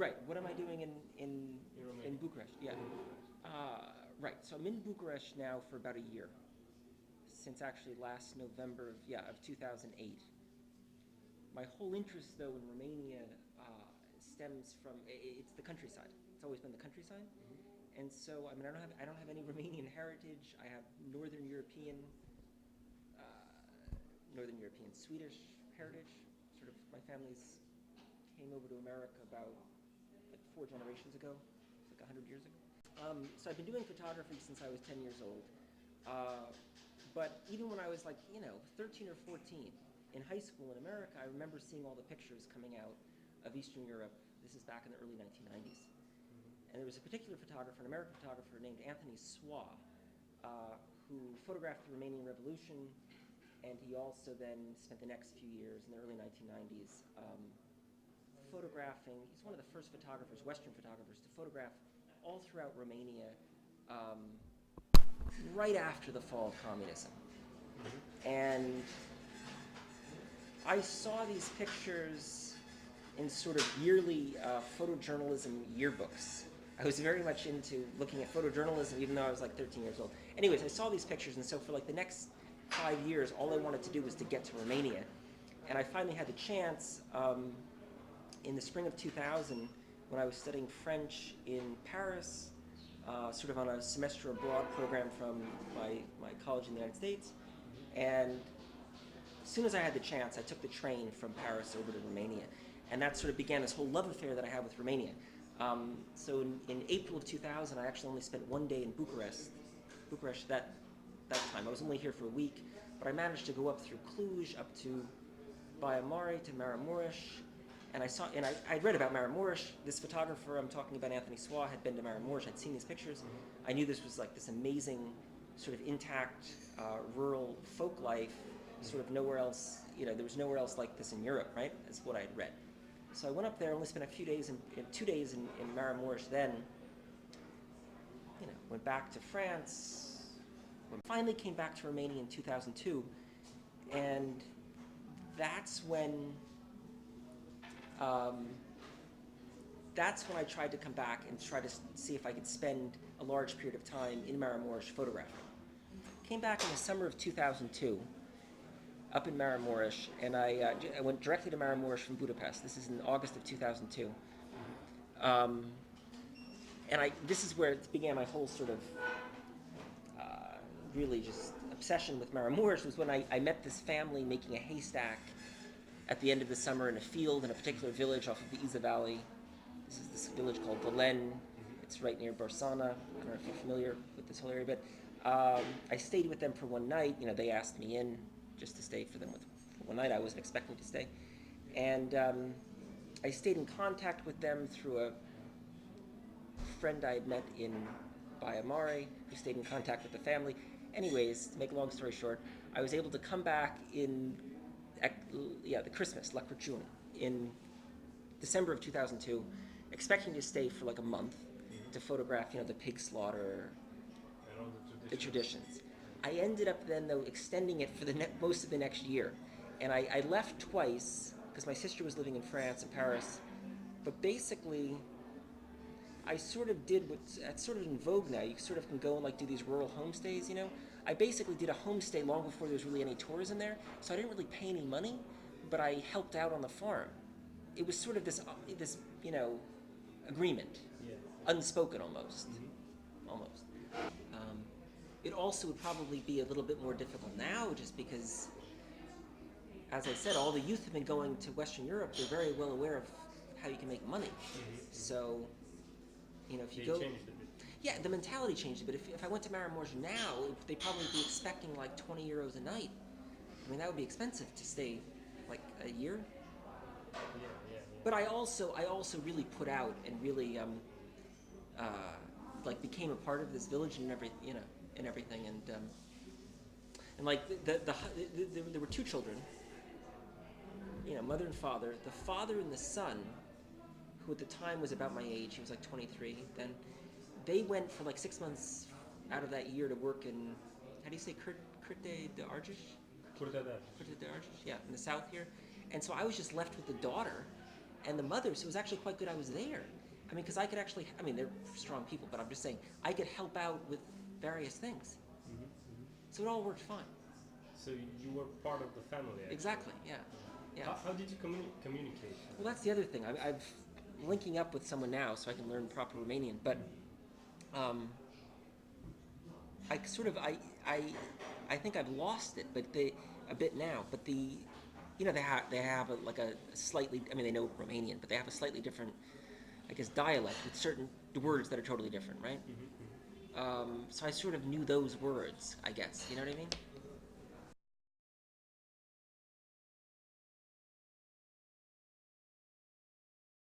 Right. What am I doing in Romania. Bucharest? Yeah. Right. So I'm in Bucharest now for about a year, since actually last November of 2008. My whole interest, though, in Romania stems from it's the countryside. It's always been the countryside, and so I mean I don't have any Romanian heritage. I have Northern European Swedish heritage. Sort of my family's came over to America about like 4 generations ago. It's like 100 years ago. So I've been doing photography since I was 10 years old. Uh, but even when I was like 13 or 14 in high school in America, I remember seeing all the pictures coming out of Eastern Europe. This is back in the early 1990s. And there was a particular photographer, an American photographer named Anthony Swa, who photographed the Romanian Revolution, and he also then spent the next few years in the early 1990s photographing. He's one of the first photographers, Western photographers, to photograph all throughout Romania right after the fall of communism. And I saw these pictures in sort of yearly photojournalism yearbooks. I was very much into looking at photojournalism, even though I was like 13 years old. Anyways, I saw these pictures, and so for like the next 5 years, all I wanted to do was to get to Romania. And I finally had the chance in the spring of 2000 when I was studying French in Paris, sort of on a semester abroad program from my college in the United States. And as soon as I had the chance, I took the train from Paris over to Romania. And that sort of began this whole love affair that I had with Romania. So in April of 2000, I actually only spent 1 day in Bucharest that time. I was only here for a week, but I managed to go up through Cluj, up to Baia Mare, to Maramureș, and I'd read about Maramureș. This photographer I'm talking about, Anthony Swa, had been to Maramureș. I'd seen these pictures. I knew this was like this amazing, sort of intact, rural folk life, sort of nowhere else, there was nowhere else like this in Europe, right? That's what I had read. So I went up there, only spent a few days, 2 days in Maramureș, then, went back to France, finally came back to Romania in 2002, and that's when I tried to come back and try to see if I could spend a large period of time in Maramureș photographing. Came back in the summer of 2002, up in Maramureș, and I went directly to Maramureș from Budapest. This is in August of 2002. And this is where it began my whole sort of really just obsession with Maramureș, was when I met this family making a haystack at the end of the summer in a field in a particular village off of the Iza Valley. This is this village called Velen. It's right near Barsana. I don't know if you're familiar with this whole area, but I stayed with them for one night. They asked me in just to stay for them for one night. I wasn't expecting to stay. And I stayed in contact with them through a friend I had met in Baia Mare, who stayed in contact with the family. Anyways, to make a long story short, I was able to come back in the Christmas, La Crăciun, in December of 2002, expecting to stay for like a month to photograph, the pig slaughter, And all the traditions. I ended up then, though, extending it for most of the next year. And I left twice, because my sister was living in France and Paris. But basically, I sort of did that's sort of in vogue now. You sort of can go and like do these rural homestays, I basically did a homestay long before there was really any tourism there, so I didn't really pay any money, but I helped out on the farm. It was sort of this agreement, unspoken almost, almost. It also would probably be a little bit more difficult now, just because, as I said, all the youth have been going to Western Europe. They're very well aware of how you can make money. So, if you go, changed a bit. yeah, the mentality changed a bit. If I went to Maramureș now, they'd probably be expecting like 20 euros a night. I mean, that would be expensive to stay like a year. Yeah. But I also really put out and really became a part of this village and everything, and like there were 2 children, mother and father. The father and the son, who at the time was about my age, he was like 23 then, they went for like 6 months out of that year to work in, how do you say, Curte de Argeș? Curtea de Curte de Argeș, yeah, in the south here. And so I was just left with the daughter, and the mothers, it was actually quite good I was there. I mean, because I could actually, I mean, they're strong people, but I'm just saying, I could help out with various things. Mm-hmm. Mm-hmm. So it all worked fine. So you were part of the family, actually. Exactly, yeah. Yeah. How did you communicate? Well, that's the other thing. I've linking up with someone now so I can learn proper Romanian, but I sort of, I think I've lost it, but a bit now, but they have like a slightly, I mean, they know Romanian, but they have a slightly different, I guess, dialect with certain words that are totally different, right? Mm-hmm. Mm-hmm. So I sort of knew those words, I guess. You know what I mean?